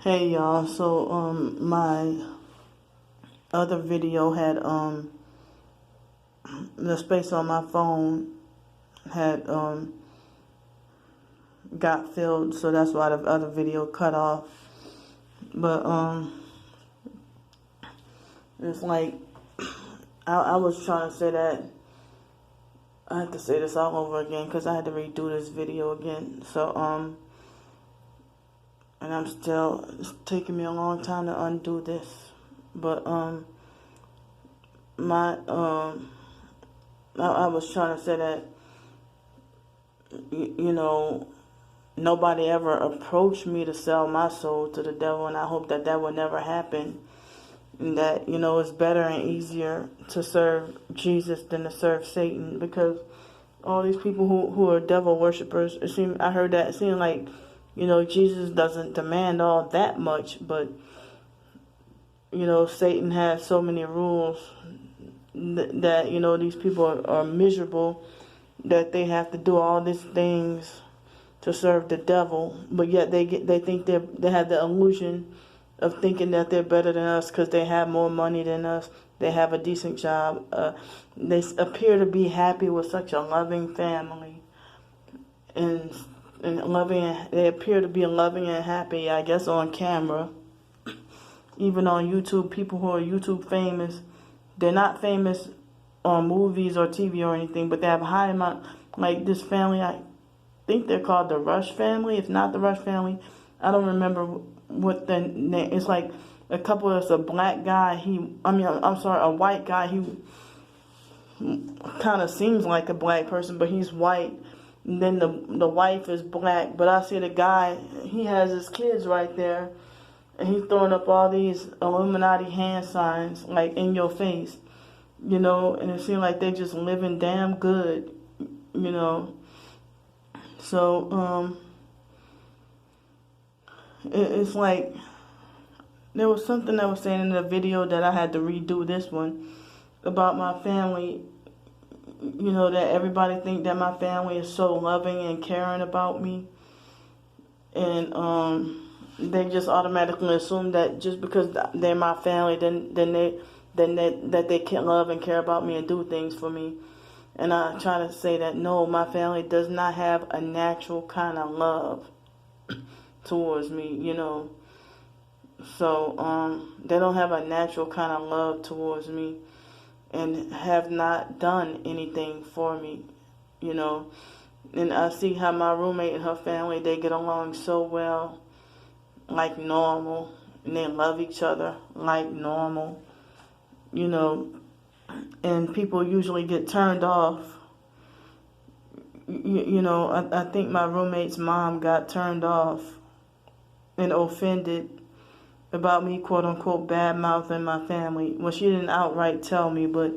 Hey y'all, so my other video had the space on my phone had got filled, so that's why the other video cut off. But it's like I was trying to say that I had to say this all over again because I had to redo this video again. So and it's taking me a long time to undo this. But I was trying to say that nobody ever approached me to sell my soul to the devil, and I hope that that will never happen. And that it's better and easier to serve Jesus than to serve Satan, because all these people who are devil worshippers, I heard that it seemed like Jesus doesn't demand all that much, but Satan has so many rules that these people are miserable that they have to do all these things to serve the devil, but yet they think they have the illusion of thinking that they're better than us because they have more money than us, they have a decent job, they appear to be happy with such a loving family, and they appear to be loving and happy, I guess, on camera. Even on YouTube, people who are YouTube famous, they're not famous on movies or TV or anything, but they have a high amount. Like this family, I think they're called the Rush family. It's not the Rush family. I don't remember what the name. It's like a couple. It's a black guy. A white guy. He kind of seems like a black person, but he's white. And then the wife is black. But I see the guy. He has his kids right there. And he's throwing up all these Illuminati hand signs, like, in your face, and it seems like they're just living damn good, So, it's like, there was something that was saying in the video that I had to redo this one, about my family, that everybody think that my family is so loving and caring about me, and, they just automatically assume that just because they're my family, then they can love and care about me and do things for me. And I try to say that no, my family does not have a natural kind of love towards me, So they don't have a natural kind of love towards me, and have not done anything for me, And I see how my roommate and her family, they get along so well, like normal, and they love each other like normal, and people usually get turned off. I think my roommate's mom got turned off and offended about me, quote unquote, bad mouthing my family. Well, she didn't outright tell me, but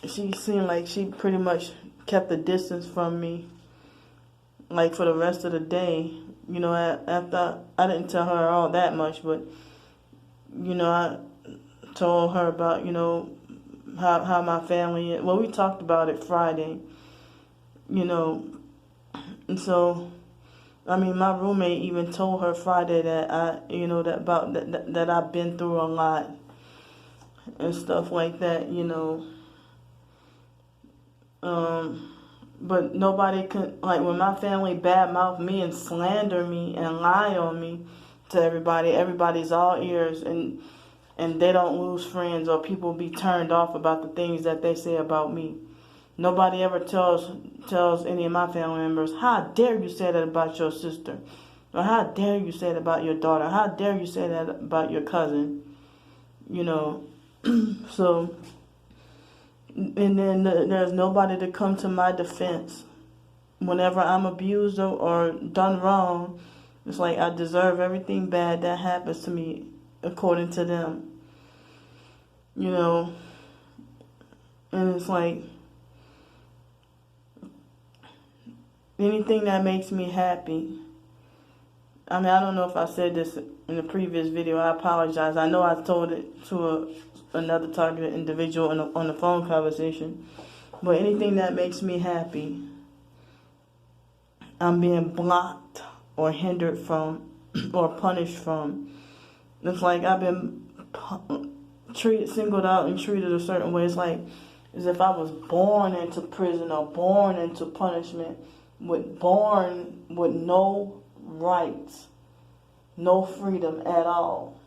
she seemed like she pretty much kept a distance from me, like for the rest of the day. After I didn't tell her all that much, but I told her about how my family. Well, we talked about it Friday, and so my roommate even told her Friday that that I've been through a lot and stuff like that, But nobody could, like, when my family badmouth me and slander me and lie on me to everybody, everybody's all ears, and they don't lose friends, or people be turned off about the things that they say about me. Nobody ever tells any of my family members, how dare you say that about your sister? Or how dare you say that about your daughter? How dare you say that about your cousin? So... And then there's nobody to come to my defense. Whenever I'm abused or done wrong, it's like I deserve everything bad that happens to me according to them. And it's like anything that makes me happy. I don't know if I said this in the previous video. I apologize. I know I told it to another targeted individual on the phone conversation. But anything that makes me happy, I'm being blocked or hindered from or punished from. It's like I've been singled out and treated a certain way. It's like as if I was born into prison or born into punishment, born with no rights, no freedom at all.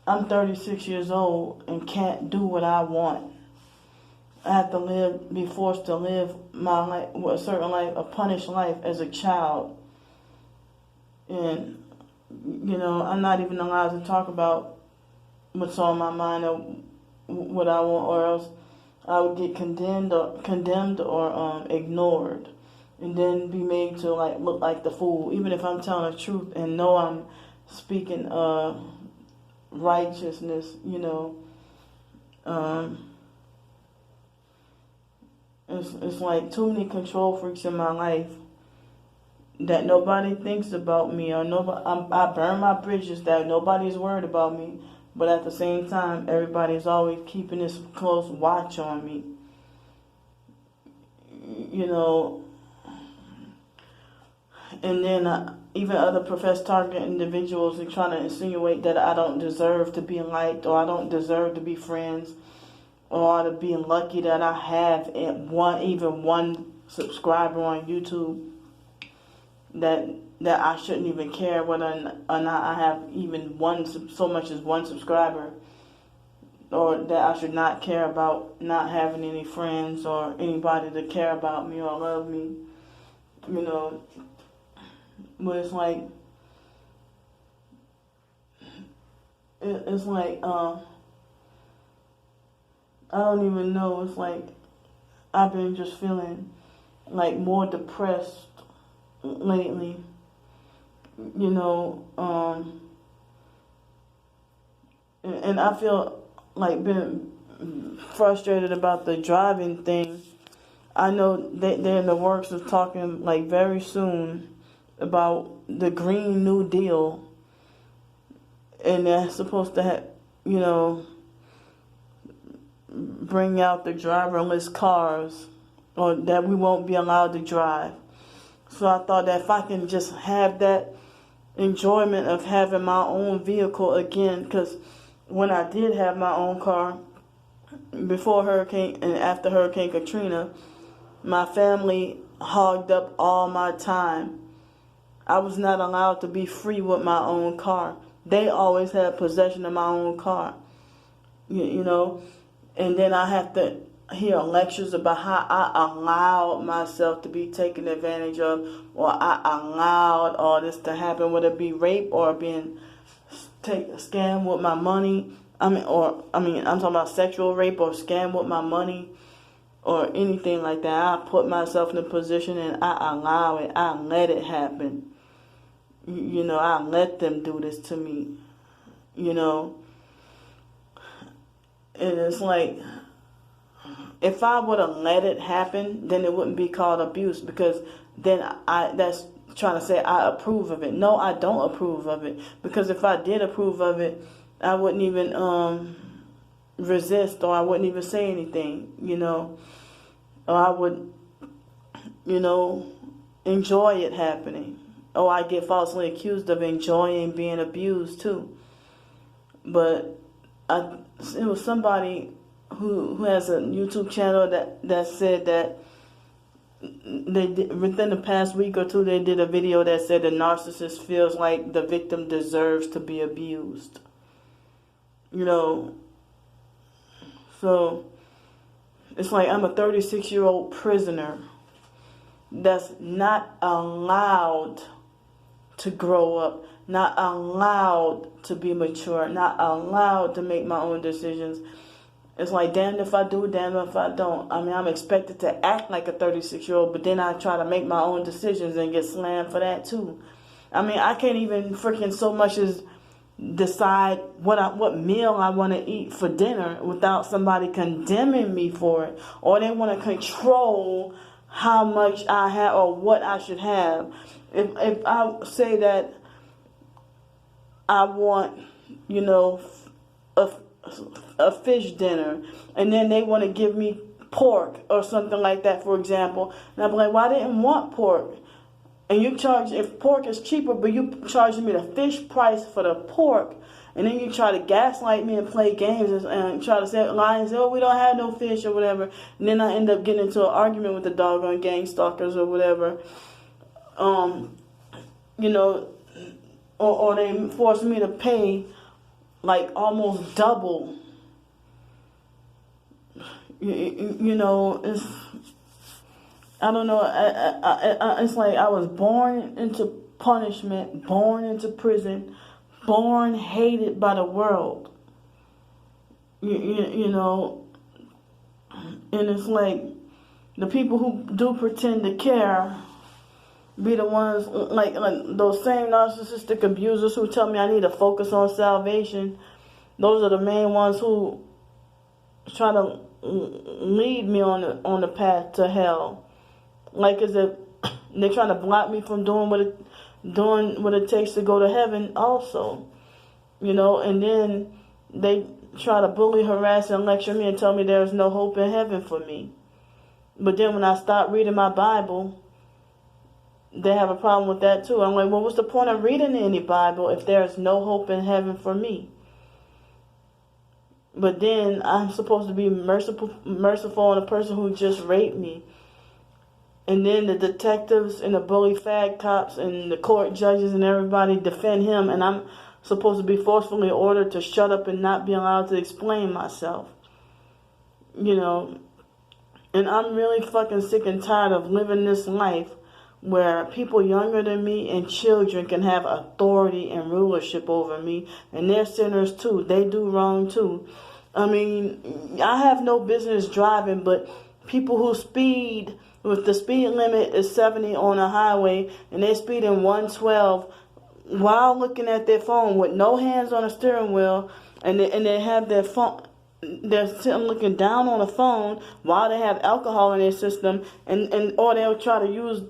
I'm 36 years old and can't do what I want. I have to be forced to live my life, a certain life, a punished life as a child. And, I'm not even allowed to talk about what's on my mind or what I want, or else I would get condemned or ignored, and then be made to look like the fool, even if I'm telling the truth and know I'm speaking righteousness. It's like too many control freaks in my life that nobody thinks about me, or I burn my bridges that nobody's worried about me, but at the same time everybody's always keeping this close watch on me. And then even other professed target individuals are trying to insinuate that I don't deserve to be liked, or I don't deserve to be friends, or to be lucky that I have even one subscriber on YouTube, that I shouldn't even care whether or not I have even so much as one subscriber, or that I should not care about not having any friends or anybody to care about me or love me. But it's like I don't even know. It's like I've been just feeling like more depressed lately. And I feel like been frustrated about the driving thing. I know they're in the works of talking very soon about the Green New Deal, and they're supposed to bring out the driverless cars, or that we won't be allowed to drive. So I thought that if I can just have that enjoyment of having my own vehicle again, because when I did have my own car before Hurricane and after Hurricane Katrina, my family hogged up all my time. I was not allowed to be free with my own car. They always had possession of my own car, and then I have to hear lectures about how I allowed myself to be taken advantage of, or I allowed all this to happen, whether it be rape or being scammed with my money. I'm talking about sexual rape or scam with my money or anything like that. I put myself in a position and I allow it. I let it happen. I let them do this to me. And it's like, if I would have let it happen, then it wouldn't be called abuse, because then that's trying to say I approve of it. No, I don't approve of it, because if I did approve of it, I wouldn't even resist, or I wouldn't even say anything, or I would, enjoy it happening. Or I get falsely accused of enjoying being abused too. But it was somebody who has a YouTube channel that said that they did, within the past week or two, they did a video that said the narcissist feels like the victim deserves to be abused. So it's like I'm a 36-year-old prisoner that's not allowed to grow up, not allowed to be mature, not allowed to make my own decisions. It's like, damned if I do, damned if I don't. I'm expected to act like a 36-year-old, but then I try to make my own decisions and get slammed for that too. I can't even freaking so much as decide what meal I want to eat for dinner without somebody condemning me for it, or they want to control how much I have or what I should have. If I say that I want, a fish dinner, and then they want to give me pork or something like that, for example, and I'm like, well, I didn't want pork. And you charge, if pork is cheaper, but you charging me the fish price for the pork, and then you try to gaslight me and play games and try to lie and say, oh, we don't have no fish or whatever. And then I end up getting into an argument with the doggone gang stalkers or whatever. You know, or they force me to pay like almost double. You know, I don't know. It's like I was born into punishment, born into prison, born hated by the world. You know, and it's like the people who do pretend to care be the ones, like those same narcissistic abusers who tell me I need to focus on salvation. Those are the main ones who try to lead me on the path to hell. Like as if they're trying to block me from doing what it takes to go to heaven also. You know, and then they try to bully, harass, and lecture me and tell me there's no hope in heaven for me. But then when I start reading my Bible, they have a problem with that too. I'm like, well, what's the point of reading any Bible if there's no hope in heaven for me? But then I'm supposed to be merciful on a person who just raped me. And then the detectives and the bully fag cops and the court judges and everybody defend him, and I'm supposed to be forcefully ordered to shut up and not be allowed to explain myself. You know, and I'm really fucking sick and tired of living this life where people younger than me and children can have authority and rulership over me, and they're sinners too. They do wrong too. I mean, I have no business driving, but people who speed, if the speed limit is 70 on a highway and they speed in 112 while looking at their phone with no hands on the steering wheel, and they have their phone, they're sitting looking down on the phone while they have alcohol in their system, and or they'll try to use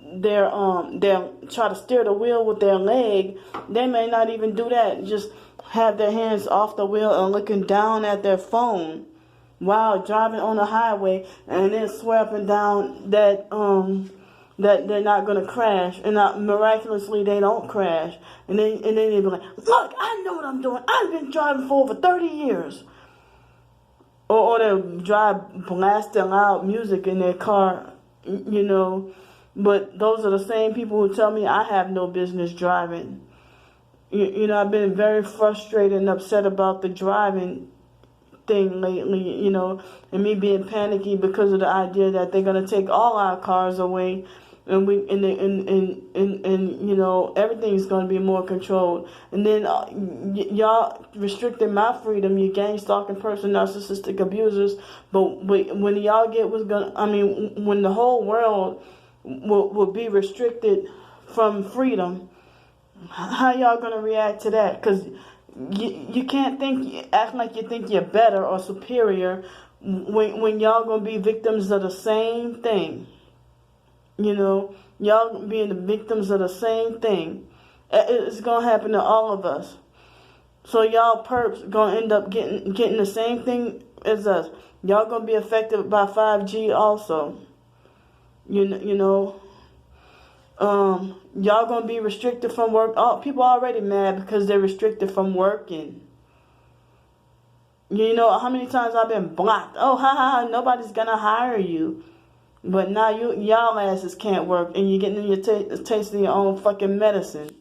they'll try to steer the wheel with their leg. They may not even do that, just have their hands off the wheel and looking down at their phone while driving on the highway, and then swear up and down that that they're not gonna crash, and miraculously they don't crash, and then they be like, look, I know what I'm doing. I've been driving for over 30 years. Or they'll drive blasting loud music in their car, you know. But those are the same people who tell me I have no business driving. You know, I've been very frustrated and upset about the driving thing lately, you know, and me being panicky because of the idea that they're gonna take all our cars away, and you know, everything's gonna be more controlled. And then y'all restricting my freedom, you gang stalking person, narcissistic abusers. But when y'all get what's gonna, I mean, when the whole world will be restricted from freedom, how y'all gonna react to that? Because you can't act like you think you're better or superior when y'all gonna be victims of the same thing. You know, y'all being the victims of the same thing. It's gonna happen to all of us. So y'all perps gonna end up getting the same thing as us. Y'all gonna be affected by 5G also. You know. Y'all gonna be restricted from work. Oh, people are already mad because they're restricted from working. You know how many times I've been blocked? Oh, ha, nobody's gonna hire you. But now y'all asses can't work, and you're getting your taste of your own fucking medicine.